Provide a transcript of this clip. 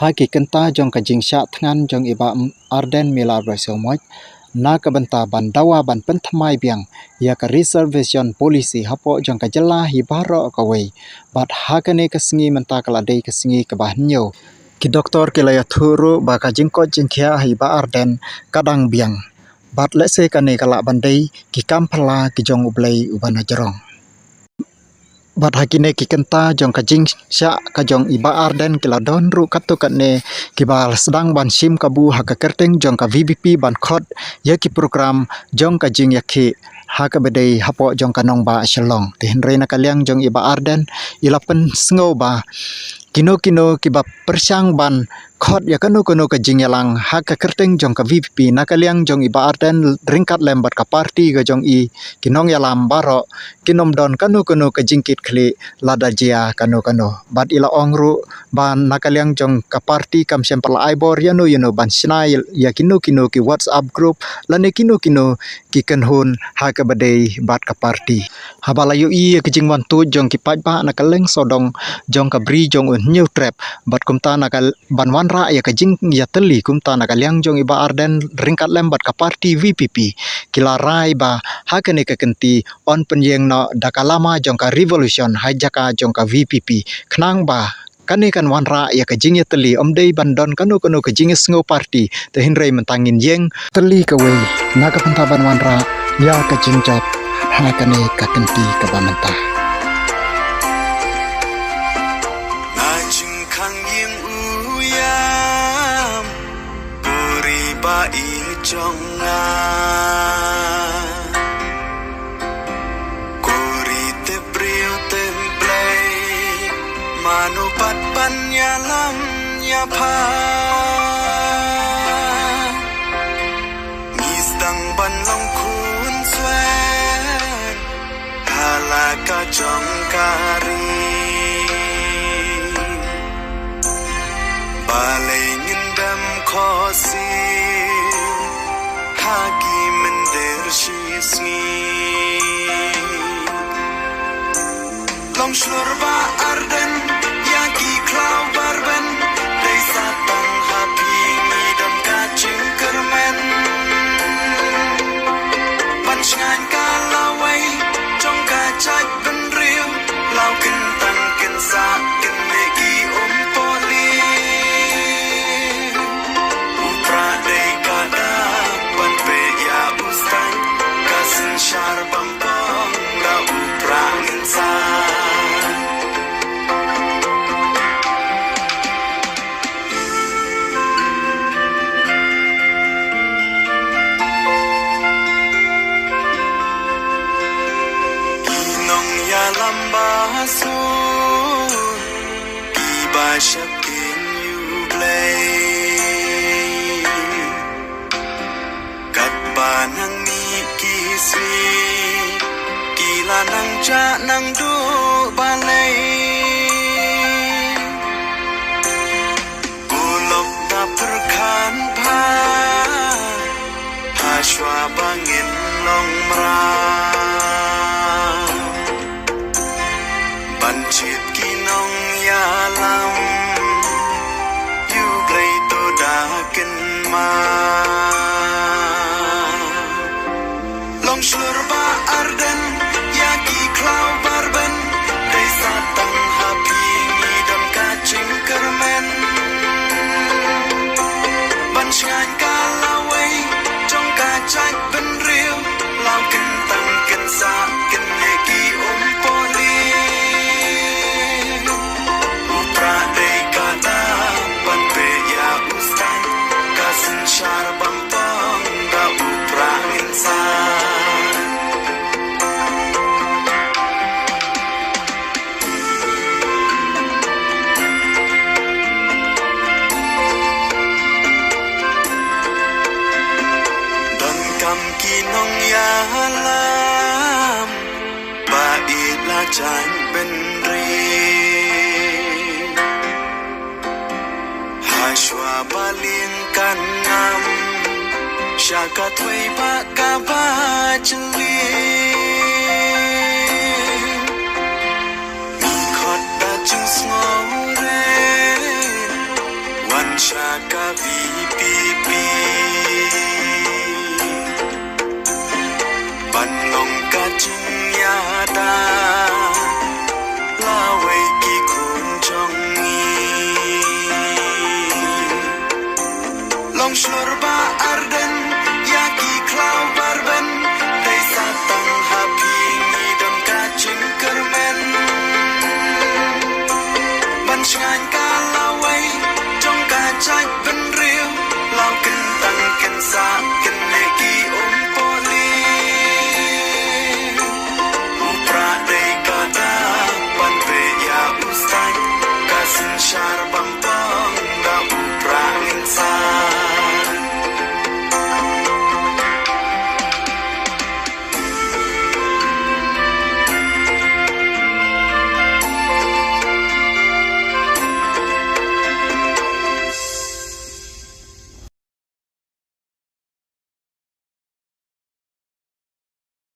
Haki kenta jong kajing syak tengan jong iba Arden mila bersemuj na kebenta ban dawa ban pentamai biang ya ke reservation polisi hapo jong kajela hibaro kawai bat hakane kesengi menta kaladai kesengi kebahnyo ki doktor kilaya thuru ba kajing ko jingkhia hiba Arden kadang biang bat lese kane kala bandai ki kampala ki jong ublei ubana jerong bat hakine ki kenta jong kajing sya ka jong iba Arden kila don ru katu katne ki bal sedang ban sim kabu haka kerteng jong ka VBP ban khot ya ki program jong kajing yakhi haka bedai hapo jong kanong ba shalong tin reina kaliang jong iba Arden ilapen sngo ba kino ki ba persang ban khot ya kanu kajing yalang haka kerteng jong ka VBP na kaliang jong iba Arden ringkat lembat ka party ga jong i kinong yalam baro kinom don kanu kajing kit khli lada jia kanu bat ila ongru ban nakaliang jong ka party kam sempel aibor yano ban sinai ya kino ki WhatsApp group lane kino ki kenhun ha ka badai bat ka party habalayu i kajing wan tu jong ki paj ba nakaleng sodong jong ka bri jong un new trap bat kumta nakal ban wan ra ya kajing ya teli kumta nakaliang jong iba Arden ringkat lembat ka party VPP kila rai ba ha kane ka kenti on penyeng no dakalama jong ka revolution hajaka jong ka VPP khnang ba kane kan wan ra ya kajing ya teli omdei bandon kanu kajing sngo party te hinrei mentangin yeng teli ka wei na ka penta ban wan ra ya kajing jot ha kane ka kenti ka ba mentah na jing khang yeng uyam puri ba I jong nga manupat panyalam ya pa misdang ban long kun swen halaka jong kari balai ngindam khosi hagi mender shisni long shurba Arden yaki klau barben desa tang happy midam kacing kermen panchan kalawai jong kacak ben riu lau kentang kensa kenegi poli upra dei kada ban pe ya ustan kasin shar bampong da upra insan Lambasun iba shakin you play kat banang ni kisi kila nang ja nang do balay kulok na perkan pa haswa bangin long mra Bancit kinong yalam you play to dakin ma long shurba Arden yaki klau barben desa tang happy midam kacing kermen banchan kalawai jong kacak ben riu lau kentang kensa kenegi poli shar bampang da upra insan dan kam kinong yalam bait la chan benri hashwa balin kanam shaka tway ba ka ba chli mi khot da chu smore Shaka VPP Ban ngong ka chung ya ta